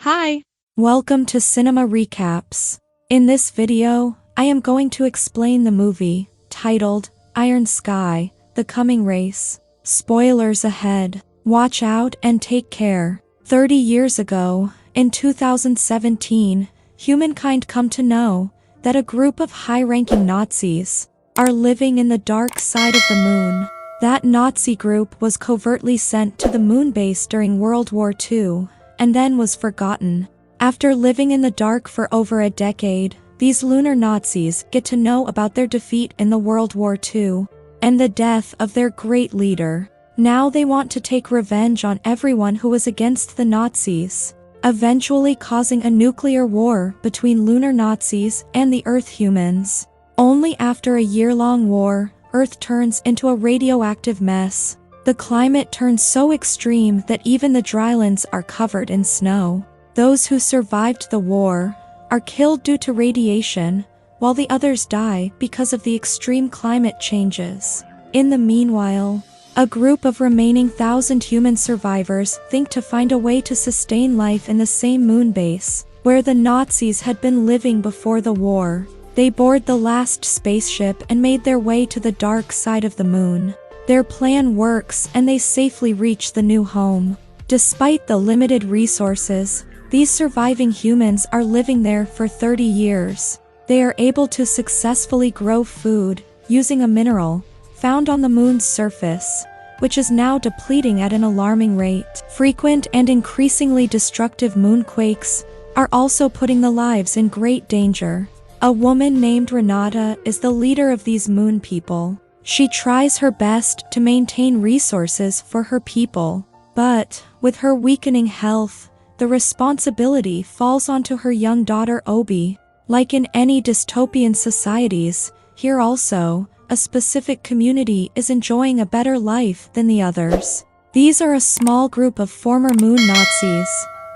Hi! Welcome to Cinema Recaps. In this video, I am going to explain the movie, titled, Iron Sky, The Coming Race. Spoilers ahead. Watch out and take care. 30 years ago, in 2017, humankind come to know that a group of high-ranking Nazis are living in the dark side of the moon. That Nazi group was covertly sent to the moon base during World War II, and then was forgotten. After living in the dark for over a decade, these lunar Nazis get to know about their defeat in the World War II, and the death of their great leader. Now they want to take revenge on everyone who was against the Nazis, eventually causing a nuclear war between lunar Nazis and the Earth humans. Only after a year-long war, Earth turns into a radioactive mess. The climate turns so extreme that even the drylands are covered in snow. Those who survived the war are killed due to radiation, while the others die because of the extreme climate changes. In the meanwhile, a group of remaining 1,000 human survivors think to find a way to sustain life in the same moon base, where the Nazis had been living before the war. They board the last spaceship and made their way to the dark side of the moon. Their plan works and they safely reach the new home. Despite the limited resources, these surviving humans are living there for 30 years. They are able to successfully grow food using a mineral found on the moon's surface, which is now depleting at an alarming rate. Frequent and increasingly destructive moonquakes are also putting the lives in great danger. A woman named Renata is the leader of these moon people. She tries her best to maintain resources for her people, but with her weakening health, the responsibility falls onto her young daughter Obi. Like in any dystopian societies, here also, a specific community is enjoying a better life than the others. These are a small group of former moon Nazis,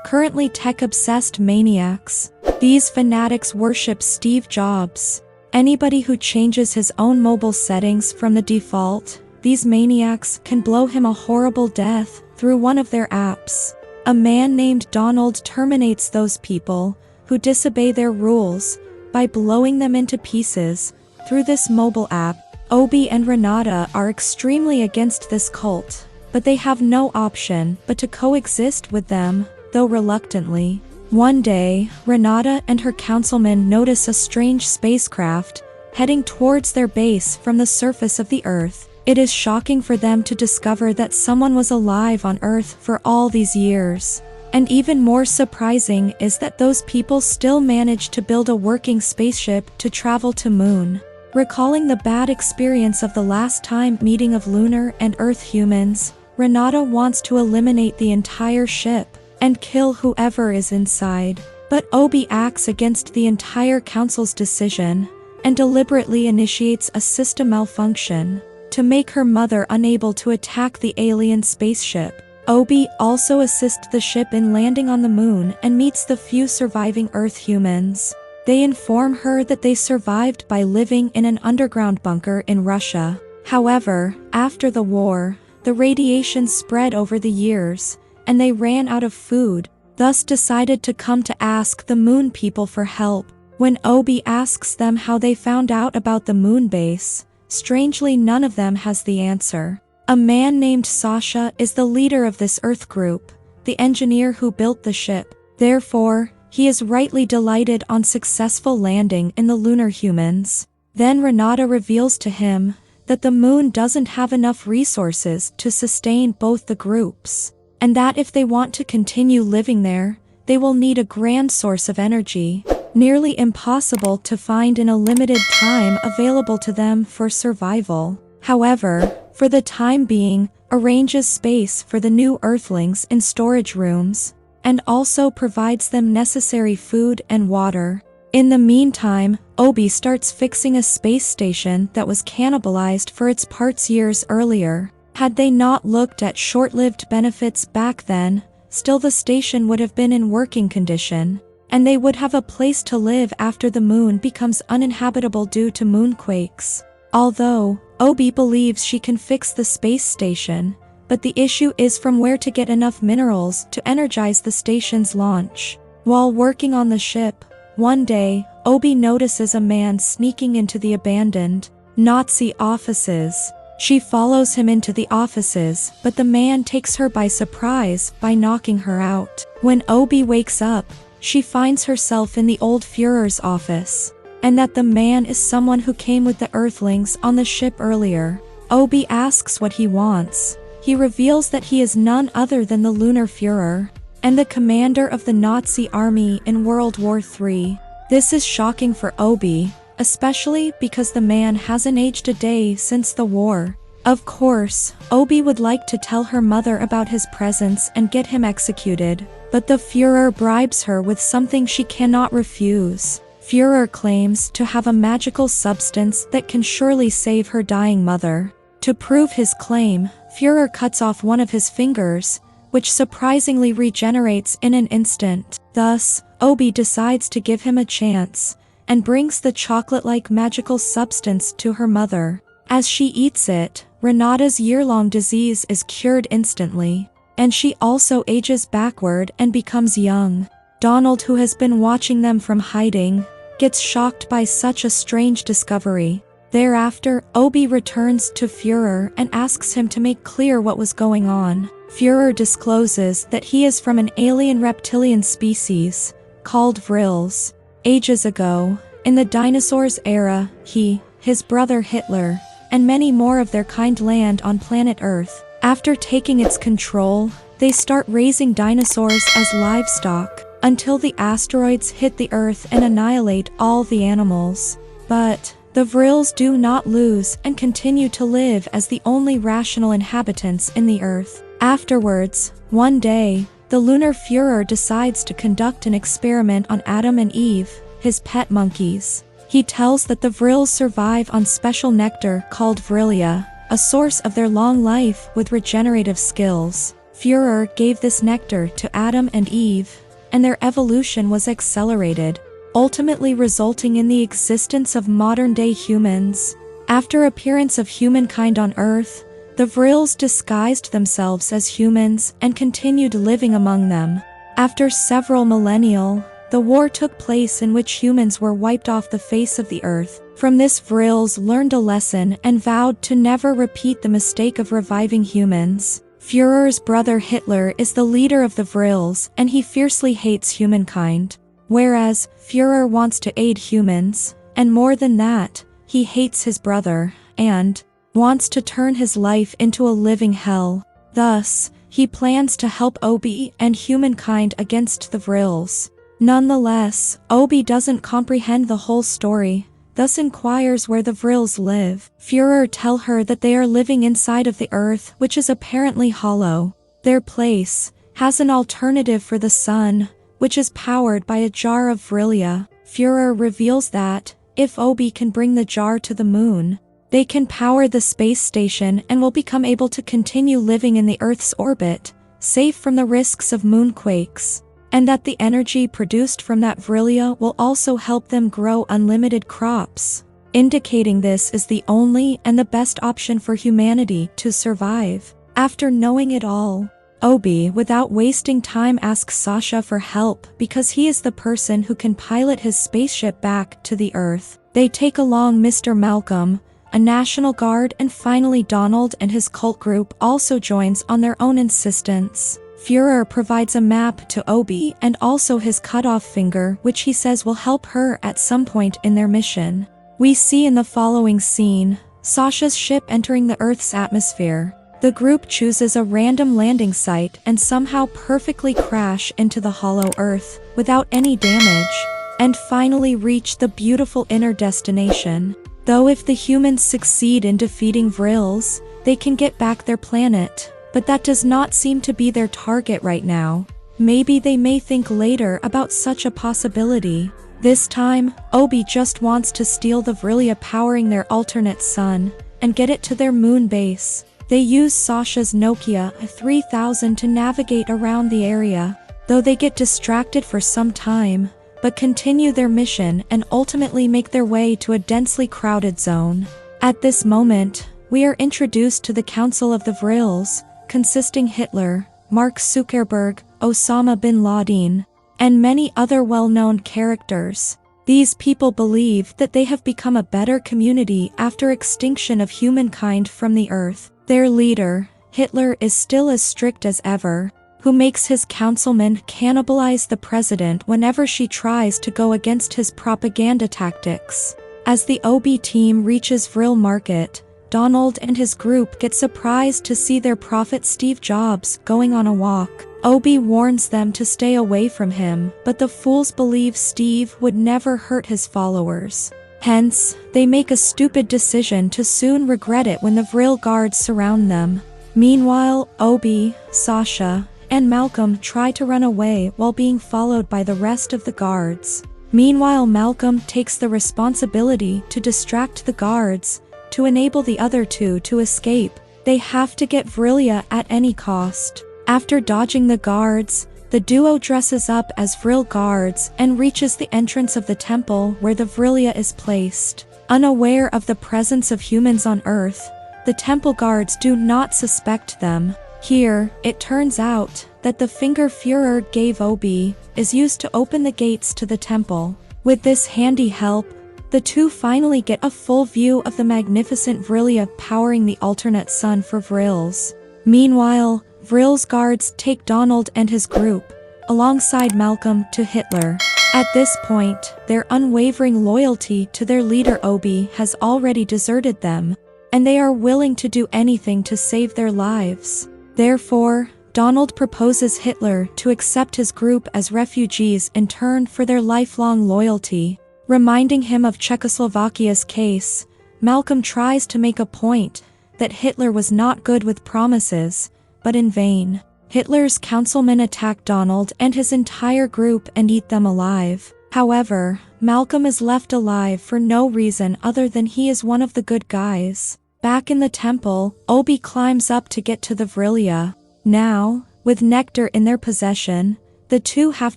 currently tech-obsessed maniacs. These fanatics worship Steve Jobs. Anybody who changes his own mobile settings from the default, these maniacs can blow him a horrible death through one of their apps. A man named Donald terminates those people who disobey their rules by blowing them into pieces through this mobile app. Obi and Renata are extremely against this cult, but they have no option but to coexist with them, though reluctantly. One day, Renata and her councilman notice a strange spacecraft heading towards their base from the surface of the Earth. It is shocking for them to discover that someone was alive on Earth for all these years. And even more surprising is that those people still managed to build a working spaceship to travel to Moon. Recalling the bad experience of the last time meeting of lunar and Earth humans, Renata wants to eliminate the entire ship and kill whoever is inside. But Obi acts against the entire council's decision and deliberately initiates a system malfunction to make her mother unable to attack the alien spaceship. Obi also assists the ship in landing on the moon and meets the few surviving Earth humans. They inform her that they survived by living in an underground bunker in Russia. However, after the war, the radiation spread over the years, and they ran out of food, thus decided to come to ask the moon people for help. When Obi asks them how they found out about the moon base, strangely none of them has the answer. A man named Sasha is the leader of this Earth group, the engineer who built the ship. Therefore, he is rightly delighted on successful landing in the lunar humans. Then Renata reveals to him that the moon doesn't have enough resources to sustain both the groups, and that if they want to continue living there, they will need a grand source of energy, nearly impossible to find in a limited time available to them for survival. However, for the time being, arranges space for the new Earthlings in storage rooms, and also provides them necessary food and water. In the meantime, Obi starts fixing a space station that was cannibalized for its parts years earlier. Had they not looked at short-lived benefits back then, still the station would have been in working condition, and they would have a place to live after the moon becomes uninhabitable due to moonquakes. Although Obi believes she can fix the space station, but the issue is from where to get enough minerals to energize the station's launch. While working on the ship, one day, Obi notices a man sneaking into the abandoned Nazi offices. She follows him into the offices, but the man takes her by surprise by knocking her out. When Obi wakes up, she finds herself in the old Führer's office, and that the man is someone who came with the Earthlings on the ship earlier. Obi asks what he wants. He reveals that he is none other than the Lunar Führer, and the commander of the Nazi army in World War III. This is shocking for Obi, especially because the man hasn't aged a day since the war. Of course, Obi would like to tell her mother about his presence and get him executed, but the Führer bribes her with something she cannot refuse. Führer claims to have a magical substance that can surely save her dying mother. To prove his claim, Führer cuts off one of his fingers, which surprisingly regenerates in an instant. Thus, Obi decides to give him a chance, and brings the chocolate-like magical substance to her mother. As she eats it, Renata's year-long disease is cured instantly, and she also ages backward and becomes young. Donald, who has been watching them from hiding, gets shocked by such a strange discovery. Thereafter, Obi returns to Führer and asks him to make clear what was going on. Führer discloses that he is from an alien reptilian species, called Vrils. Ages ago, in the dinosaurs era, he, his brother Hitler, and many more of their kind land on planet Earth. After taking its control, they start raising dinosaurs as livestock, until the asteroids hit the Earth and annihilate all the animals. But the Vrils do not lose and continue to live as the only rational inhabitants in the Earth. Afterwards, one day, the Lunar Führer decides to conduct an experiment on Adam and Eve, his pet monkeys. He tells that the Vrils survive on special nectar called Vrillia, a source of their long life with regenerative skills. Führer gave this nectar to Adam and Eve, and their evolution was accelerated, ultimately resulting in the existence of modern-day humans. After appearance of humankind on Earth, the Vrils disguised themselves as humans and continued living among them. After several millennia, the war took place in which humans were wiped off the face of the Earth. From this, Vrils learned a lesson and vowed to never repeat the mistake of reviving humans. Führer's brother Hitler is the leader of the Vrils, and he fiercely hates humankind. Whereas, Führer wants to aid humans, and more than that, he hates his brother, and wants to turn his life into a living hell. Thus, he plans to help Obi and humankind against the Vrils. Nonetheless, Obi doesn't comprehend the whole story, thus inquires where the Vrils live. Führer tells her that they are living inside of the Earth, which is apparently hollow. Their place has an alternative for the sun, which is powered by a jar of Vrillia. Führer reveals that, if Obi can bring the jar to the moon, they can power the space station and will become able to continue living in the Earth's orbit, safe from the risks of moonquakes, and that the energy produced from that Vrillia will also help them grow unlimited crops, indicating this is the only and the best option for humanity to survive. After knowing it all, Obi, without wasting time, asks Sasha for help because he is the person who can pilot his spaceship back to the Earth. They take along Mr. Malcolm, a National Guard, and finally Donald and his cult group also joins on their own insistence. Führer provides a map to Obi and also his cut-off finger, which he says will help her at some point in their mission. We see in the following scene, Sasha's ship entering the Earth's atmosphere. The group chooses a random landing site and somehow perfectly crash into the hollow Earth without any damage, and finally reach the beautiful inner destination. Though if the humans succeed in defeating Vrils, they can get back their planet, but that does not seem to be their target right now. Maybe they may think later about such a possibility. This time, Obi just wants to steal the Vrillia powering their alternate sun, and get it to their moon base. They use Sasha's Nokia 3000 to navigate around the area, though they get distracted for some time, but continue their mission and ultimately make their way to a densely crowded zone. At this moment, we are introduced to the Council of the Vrils, consisting Hitler, Mark Zuckerberg, Osama bin Laden, and many other well-known characters. These people believe that they have become a better community after extinction of humankind from the earth. Their leader, Hitler, is still as strict as ever, who makes his councilmen cannibalize the president whenever she tries to go against his propaganda tactics. As the OB team reaches Vril Market, Donald and his group get surprised to see their prophet Steve Jobs going on a walk. Obi warns them to stay away from him, but the fools believe Steve would never hurt his followers. Hence, they make a stupid decision to soon regret it when the Vril guards surround them. Meanwhile, Obi, Sasha, and Malcolm try to run away while being followed by the rest of the guards. Meanwhile, Malcolm takes the responsibility to distract the guards, to enable the other two to escape. They have to get Vrilia at any cost. After dodging the guards, the duo dresses up as Vril guards and reaches the entrance of the temple where the Vrilia is placed. Unaware of the presence of humans on Earth, the temple guards do not suspect them. Here, it turns out that the finger Führer gave Obi is used to open the gates to the temple. With this handy help, the two finally get a full view of the magnificent Vrilia powering the alternate sun for Vrils. Meanwhile, Vril's guards take Donald and his group, alongside Malcolm, to Hitler. At this point, their unwavering loyalty to their leader Obi has already deserted them, and they are willing to do anything to save their lives. Therefore, Donald proposes Hitler to accept his group as refugees in turn for their lifelong loyalty. Reminding him of Czechoslovakia's case, Malcolm tries to make a point that Hitler was not good with promises, but in vain. Hitler's councilmen attack Donald and his entire group and eat them alive. However, Malcolm is left alive for no reason other than he is one of the good guys. Back in the temple, Obi climbs up to get to the Vrilia. Now, with nectar in their possession, the two have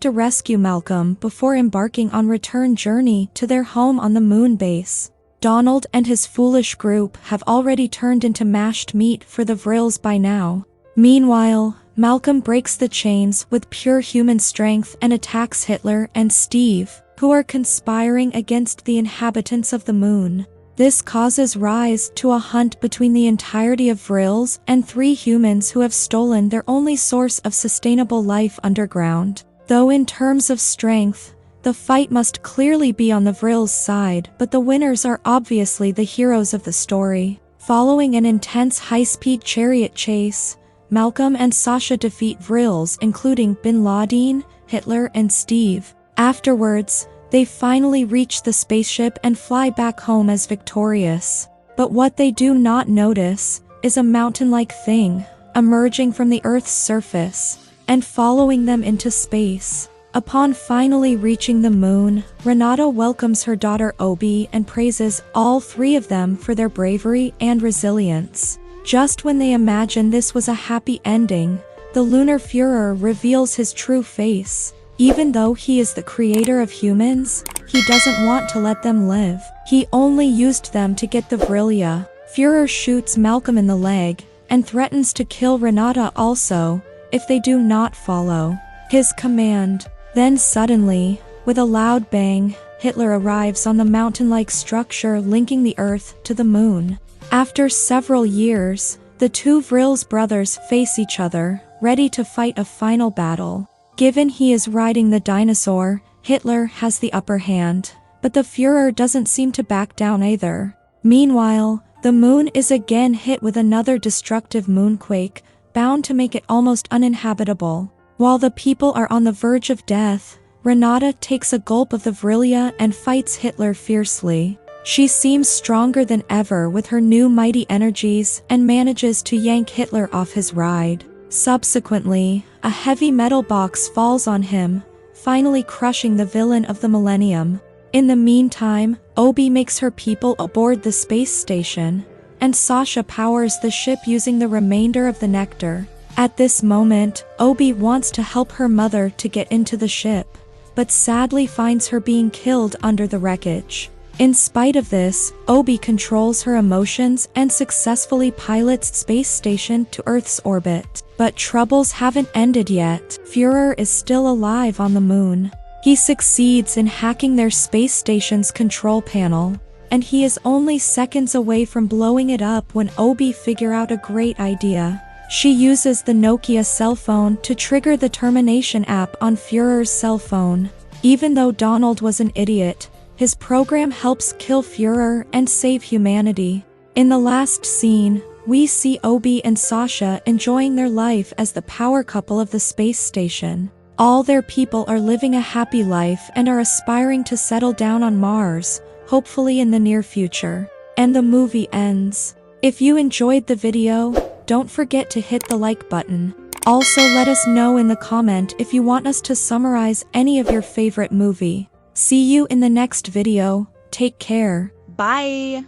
to rescue Malcolm before embarking on return journey to their home on the moon base. Donald and his foolish group have already turned into mashed meat for the Vrils by now. Meanwhile, Malcolm breaks the chains with pure human strength and attacks Hitler and Steve, who are conspiring against the inhabitants of the moon. This causes rise to a hunt between the entirety of Vrils and 3 humans who have stolen their only source of sustainable life underground. Though in terms of strength, the fight must clearly be on the Vrils' side, but the winners are obviously the heroes of the story. Following an intense high-speed chariot chase, Malcolm and Sasha defeat Vrils, including Bin Laden, Hitler, and Steve. Afterwards, they finally reach the spaceship and fly back home as victorious. But what they do not notice is a mountain-like thing emerging from the Earth's surface and following them into space. Upon finally reaching the moon, Renata welcomes her daughter Obi and praises all 3 of them for their bravery and resilience. Just when they imagine this was a happy ending, the Lunar Führer reveals his true face. Even though he is the creator of humans, he doesn't want to let them live. He only used them to get the Vrilia. Führer shoots Malcolm in the leg and threatens to kill Renata also if they do not follow his command. Then suddenly, with a loud bang, Hitler arrives on the mountain-like structure linking the Earth to the moon. After several years, the 2 Vrils brothers face each other, ready to fight a final battle. Given he is riding the dinosaur, Hitler has the upper hand, but the Führer doesn't seem to back down either. Meanwhile, the moon is again hit with another destructive moonquake, bound to make it almost uninhabitable. While the people are on the verge of death, Renata takes a gulp of the Vrilia and fights Hitler fiercely. She seems stronger than ever with her new mighty energies and manages to yank Hitler off his ride. Subsequently, a heavy metal box falls on him, finally crushing the villain of the millennium. In the meantime, Obi makes her people aboard the space station, and Sasha powers the ship using the remainder of the nectar. At this moment, Obi wants to help her mother to get into the ship, but sadly finds her being killed under the wreckage. In spite of this, Obi controls her emotions and successfully pilots space station to Earth's orbit. But troubles haven't ended yet. Führer is still alive on the moon. He succeeds in hacking their space station's control panel, and he is only seconds away from blowing it up when Obi figures out a great idea. She uses the Nokia cell phone to trigger the termination app on Führer's cell phone. Even though Donald was an idiot, his program helps kill Führer and save humanity. In the last scene, we see Obi and Sasha enjoying their life as the power couple of the space station. All their people are living a happy life and are aspiring to settle down on Mars, hopefully in the near future. And the movie ends. If you enjoyed the video, don't forget to hit the like button. Also, let us know in the comment if you want us to summarize any of your favorite movie. See you in the next video. Take care. Bye!